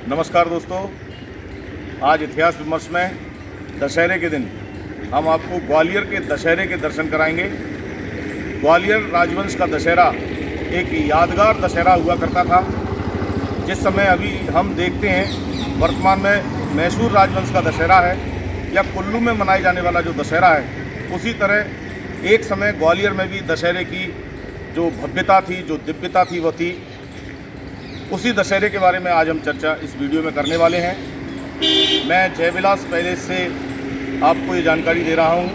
नमस्कार दोस्तों, आज इतिहास विमर्श में दशहरे के दिन हम आपको ग्वालियर के दशहरे के दर्शन कराएंगे। ग्वालियर राजवंश का दशहरा एक यादगार दशहरा हुआ करता था। जिस समय अभी हम देखते हैं वर्तमान में मैसूर राजवंश का दशहरा है या कुल्लू में मनाए जाने वाला जो दशहरा है, उसी तरह एक समय ग्वालियर में भी दशहरे की जो भव्यता थी, जो दिव्यता थी, वो थी। उसी दशहरे के बारे में आज हम चर्चा इस वीडियो में करने वाले हैं। मैं जयविलास पैलेस से आपको ये जानकारी दे रहा हूँ।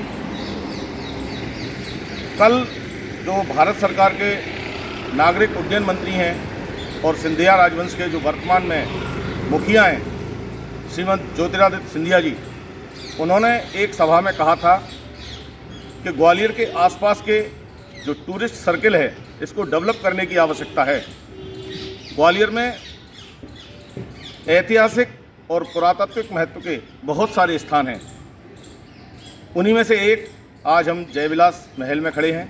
कल जो भारत सरकार के नागरिक उड्डयन मंत्री हैं और सिंधिया राजवंश के जो वर्तमान में मुखिया हैं, श्रीमंत ज्योतिरादित्य सिंधिया जी, उन्होंने एक सभा में कहा था कि ग्वालियर के आसपास के जो टूरिस्ट सर्किल है, इसको डेवलप करने की आवश्यकता है। ग्वालियर में ऐतिहासिक और पुरातात्विक महत्व के बहुत सारे स्थान हैं। उन्हीं में से एक आज हम जयविलास महल में खड़े हैं।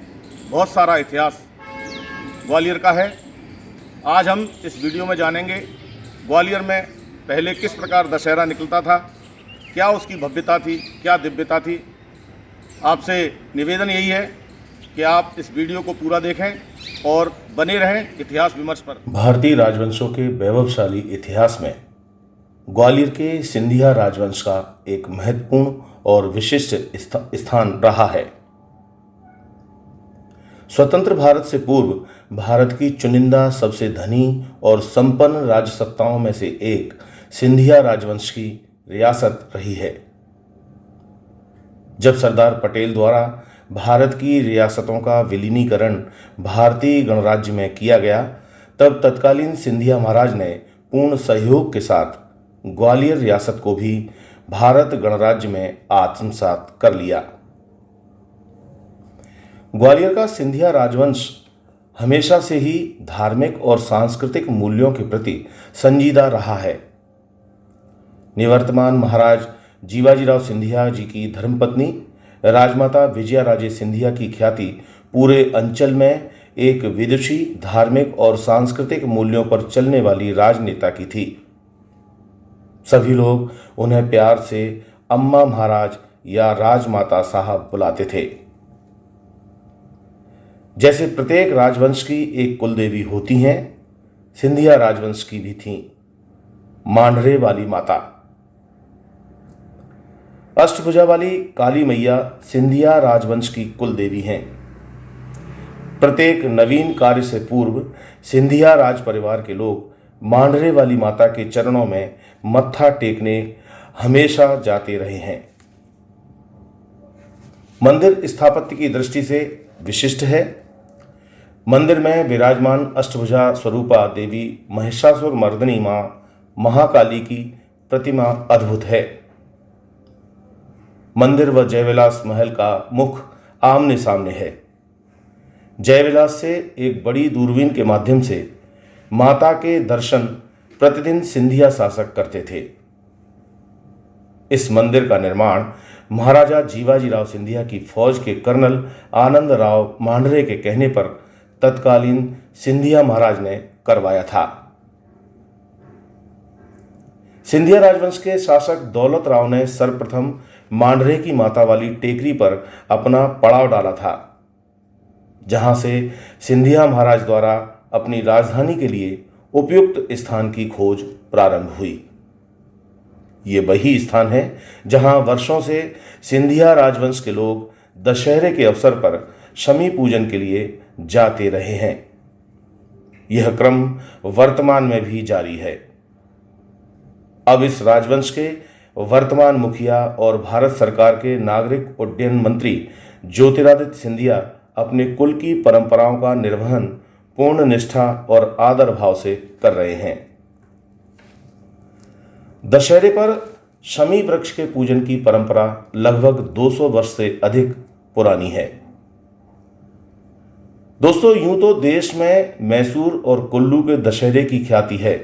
बहुत सारा इतिहास ग्वालियर का है। आज हम इस वीडियो में जानेंगे ग्वालियर में पहले किस प्रकार दशहरा निकलता था, क्या उसकी भव्यता थी, क्या दिव्यता थी। आपसे निवेदन यही है कि आप इस वीडियो को पूरा देखें और बने रहें इतिहास विमर्श पर। भारतीय राजवंशों के वैभवशाली इतिहास में ग्वालियर के सिंधिया राजवंश का एक महत्वपूर्ण और विशिष्ट स्थान रहा है। स्वतंत्र भारत से पूर्व भारत की चुनिंदा सबसे धनी और संपन्न राजसत्ताओं में से एक सिंधिया राजवंश की रियासत रही है। जब सरदार पटेल द्वारा भारत की रियासतों का विलीनीकरण भारतीय गणराज्य में किया गया, तब तत्कालीन सिंधिया महाराज ने पूर्ण सहयोग के साथ ग्वालियर रियासत को भी भारत गणराज्य में आत्मसात कर लिया। ग्वालियर का सिंधिया राजवंश हमेशा से ही धार्मिक और सांस्कृतिक मूल्यों के प्रति संजीदा रहा है। निवर्तमान महाराज जीवाजीराव सिंधिया जी की धर्मपत्नी राजमाता विजया राजे सिंधिया की ख्याति पूरे अंचल में एक विदुषी, धार्मिक और सांस्कृतिक मूल्यों पर चलने वाली राजनेता की थी। सभी लोग उन्हें प्यार से अम्मा महाराज या राजमाता साहब बुलाते थे। जैसे प्रत्येक राजवंश की एक कुलदेवी होती हैं, सिंधिया राजवंश की भी थी मांढरे वाली माता। अष्टभुजा वाली काली मैया सिंधिया राजवंश की कुल देवी हैं। प्रत्येक नवीन कार्य से पूर्व सिंधिया राज परिवार के लोग मांढरे वाली माता के चरणों में मत्था टेकने हमेशा जाते रहे हैं। मंदिर स्थापत्य की दृष्टि से विशिष्ट है। मंदिर में विराजमान अष्टभुजा स्वरूपा देवी महिषासुर मर्दिनी मां महाकाली की प्रतिमा अद्भुत है। मंदिर व जयविलास महल का मुख आमने सामने है। जयविलास से एक बड़ी दूरबीन के माध्यम से माता के दर्शन प्रतिदिन सिंधिया शासक करते थे। इस मंदिर का निर्माण महाराजा जीवाजीराव सिंधिया की फौज के कर्नल आनंद राव मांढरे के कहने पर तत्कालीन सिंधिया महाराज ने करवाया था। सिंधिया राजवंश के शासक दौलत राव ने सर्वप्रथम मांढरे की माता वाली टेकरी पर अपना पड़ाव डाला था, जहां से सिंधिया महाराज द्वारा अपनी राजधानी के लिए उपयुक्त स्थान की खोज प्रारंभ हुई। ये वही स्थान है जहां वर्षों से सिंधिया राजवंश के लोग दशहरे के अवसर पर शमी पूजन के लिए जाते रहे हैं। यह क्रम वर्तमान में भी जारी है। अब इस राजवंश के वर्तमान मुखिया और भारत सरकार के नागरिक उड्डयन मंत्री ज्योतिरादित्य सिंधिया अपने कुल की परंपराओं का निर्वहन पूर्ण निष्ठा और आदर भाव से कर रहे हैं। दशहरे पर शमी वृक्ष के पूजन की परंपरा लगभग 200 वर्ष से अधिक पुरानी है। दोस्तों, यूं तो देश में मैसूर और कुल्लू के दशहरे की ख्याति है।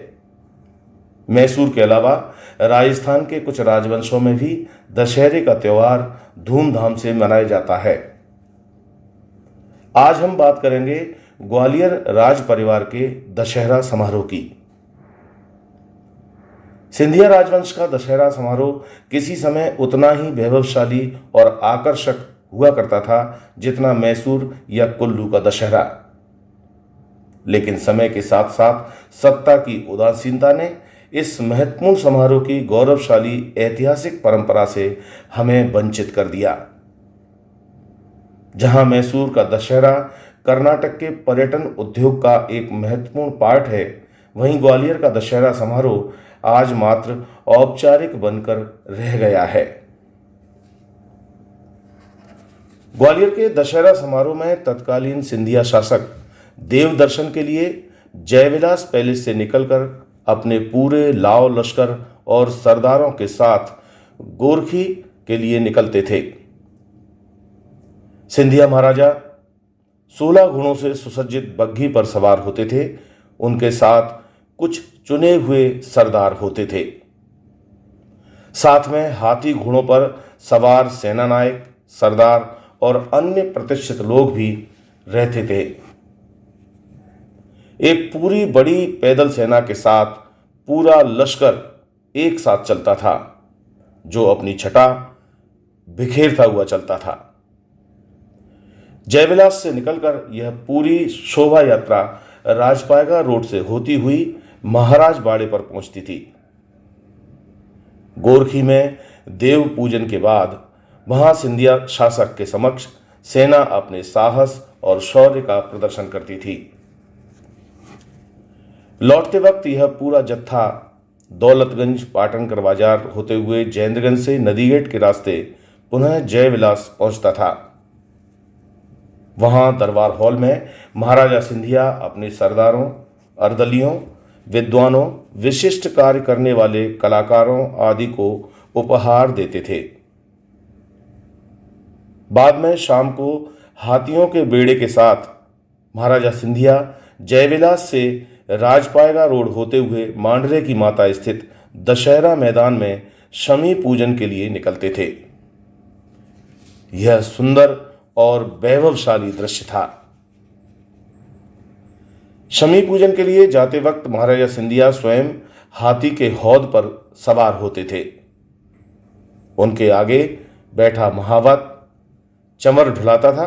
मैसूर के अलावा राजस्थान के कुछ राजवंशों में भी दशहरे का त्योहार धूमधाम से मनाया जाता है। आज हम बात करेंगे ग्वालियर राज परिवार के दशहरा समारोह की। सिंधिया राजवंश का दशहरा समारोह किसी समय उतना ही वैभवशाली और आकर्षक हुआ करता था जितना मैसूर या कुल्लू का दशहरा। लेकिन समय के साथ साथ सत्ता की उदासीनता ने इस महत्वपूर्ण समारोह की गौरवशाली ऐतिहासिक परंपरा से हमें वंचित कर दिया। जहां मैसूर का दशहरा कर्नाटक के पर्यटन उद्योग का एक महत्वपूर्ण पार्ट है, वहीं ग्वालियर का दशहरा समारोह आज मात्र औपचारिक बनकर रह गया है। ग्वालियर के दशहरा समारोह में तत्कालीन सिंधिया शासक देव दर्शन के लिए जयविलास पैलेस से निकलकर अपने पूरे लाव लश्कर और सरदारों के साथ गोरखी के लिए निकलते थे। सिंधिया महाराजा 16 घोड़ों से सुसज्जित बग्घी पर सवार होते थे। उनके साथ कुछ चुने हुए सरदार होते थे। साथ में हाथी घोड़ों पर सवार सेना नायक, सरदार और अन्य प्रतिष्ठित लोग भी रहते थे। एक पूरी बड़ी पैदल सेना के साथ पूरा लश्कर एक साथ चलता था, जो अपनी छटा बिखेरता हुआ चलता था। जयविलास से निकलकर यह पूरी शोभा यात्रा राजपायगा रोड से होती हुई महाराज बाड़े पर पहुंचती थी। गोरखी में देव पूजन के बाद वहां सिंधिया शासक के समक्ष सेना अपने साहस और शौर्य का प्रदर्शन करती थी। लौटते वक्त यह पूरा जत्था दौलतगंज पाटनकर बाजार होते हुए जयेंद्रगंज से नदीगेट के रास्ते पुनः जयविलास पहुंचता था। वहां दरबार हॉल में महाराजा सिंधिया अपने सरदारों, अर्दलियों, विद्वानों, विशिष्ट कार्य करने वाले कलाकारों आदि को उपहार देते थे। बाद में शाम को हाथियों के बेड़े के साथ महाराजा सिंधिया जयविलास से राजपायगा रोड होते हुए मांडरे की माता स्थित दशहरा मैदान में शमी पूजन के लिए निकलते थे। यह सुंदर और वैभवशाली दृश्य था। शमी पूजन के लिए जाते वक्त महाराजा सिंधिया स्वयं हाथी के हौद पर सवार होते थे। उनके आगे बैठा महावत चमर ढुलाता था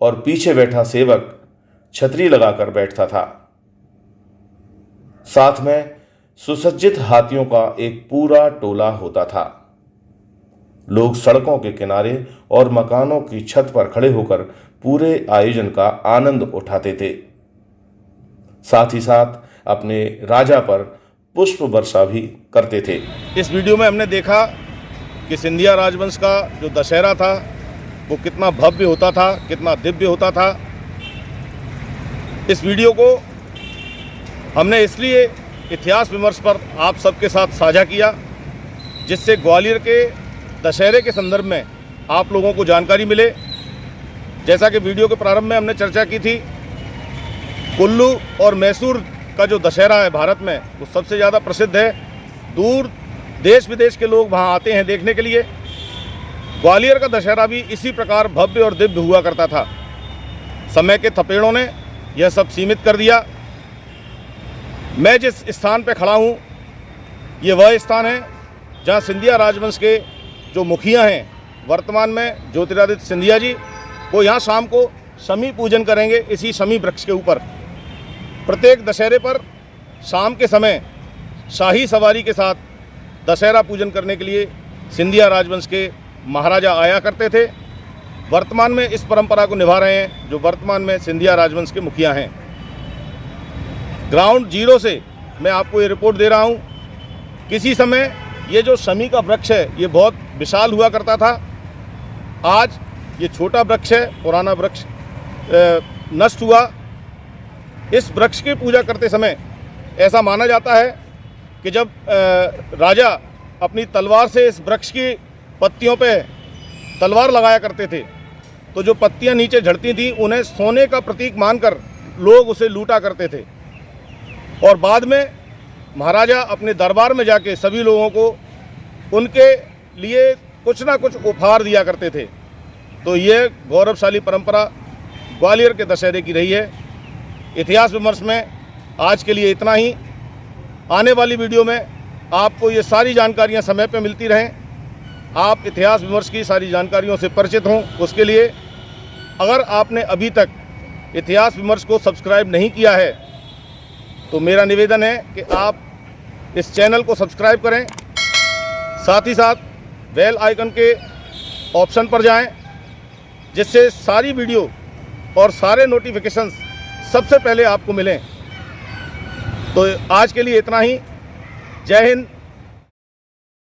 और पीछे बैठा सेवक छतरी लगाकर बैठता था। साथ में सुसज्जित हाथियों का एक पूरा टोला होता था। लोग सड़कों के किनारे और मकानों की छत पर खड़े होकर पूरे आयोजन का आनंद उठाते थे। साथ ही साथ अपने राजा पर पुष्प वर्षा भी करते थे। इस वीडियो में हमने देखा कि सिंधिया राजवंश का जो दशहरा था वो कितना भव्य होता था, कितना दिव्य होता था। इस वीडियो को हमने इसलिए इतिहास विमर्श पर आप सबके साथ साझा किया जिससे ग्वालियर के दशहरे के संदर्भ में आप लोगों को जानकारी मिले। जैसा कि वीडियो के प्रारंभ में हमने चर्चा की थी, कुल्लू और मैसूर का जो दशहरा है भारत में वो सबसे ज़्यादा प्रसिद्ध है। दूर देश विदेश के लोग वहाँ आते हैं देखने के लिए। ग्वालियर का दशहरा भी इसी प्रकार भव्य और दिव्य हुआ करता था। समय के थपेड़ों ने यह सब सीमित कर दिया। मैं जिस स्थान पर खड़ा हूँ ये वह स्थान है जहाँ सिंधिया राजवंश के जो मुखिया हैं वर्तमान में ज्योतिरादित्य सिंधिया जी, वो यहाँ शाम को शमी पूजन करेंगे इसी शमी वृक्ष के ऊपर। प्रत्येक दशहरे पर शाम के समय शाही सवारी के साथ दशहरा पूजन करने के लिए सिंधिया राजवंश के महाराजा आया करते थे। वर्तमान में इस परंपरा को निभा रहे हैं जो वर्तमान में सिंधिया राजवंश के मुखिया हैं। ग्राउंड जीरो से मैं आपको ये रिपोर्ट दे रहा हूँ। किसी समय ये जो शमी का वृक्ष है ये बहुत विशाल हुआ करता था। आज ये छोटा वृक्ष है, पुराना वृक्ष नष्ट हुआ। इस वृक्ष की पूजा करते समय ऐसा माना जाता है कि जब राजा अपनी तलवार से इस वृक्ष की पत्तियों पे तलवार लगाया करते थे तो जो पत्तियां नीचे झड़ती थी उन्हें सोने का प्रतीक मानकर लोग उसे लूटा करते थे। और बाद में महाराजा अपने दरबार में जाके सभी लोगों को उनके लिए कुछ ना कुछ उपहार दिया करते थे। तो ये गौरवशाली परंपरा ग्वालियर के दशहरे की रही है। इतिहास विमर्श में आज के लिए इतना ही। आने वाली वीडियो में आपको ये सारी जानकारियाँ समय पर मिलती रहें, आप इतिहास विमर्श की सारी जानकारियों से परिचित हों। उसके लिए अगर आपने अभी तक इतिहास विमर्श को सब्सक्राइब नहीं किया है तो मेरा निवेदन है कि आप इस चैनल को सब्सक्राइब करें, साथ ही साथ बेल आइकन के ऑप्शन पर जाएं, जिससे सारी वीडियो और सारे नोटिफिकेशंस सबसे पहले आपको मिलें। तो आज के लिए इतना ही। जय हिंद,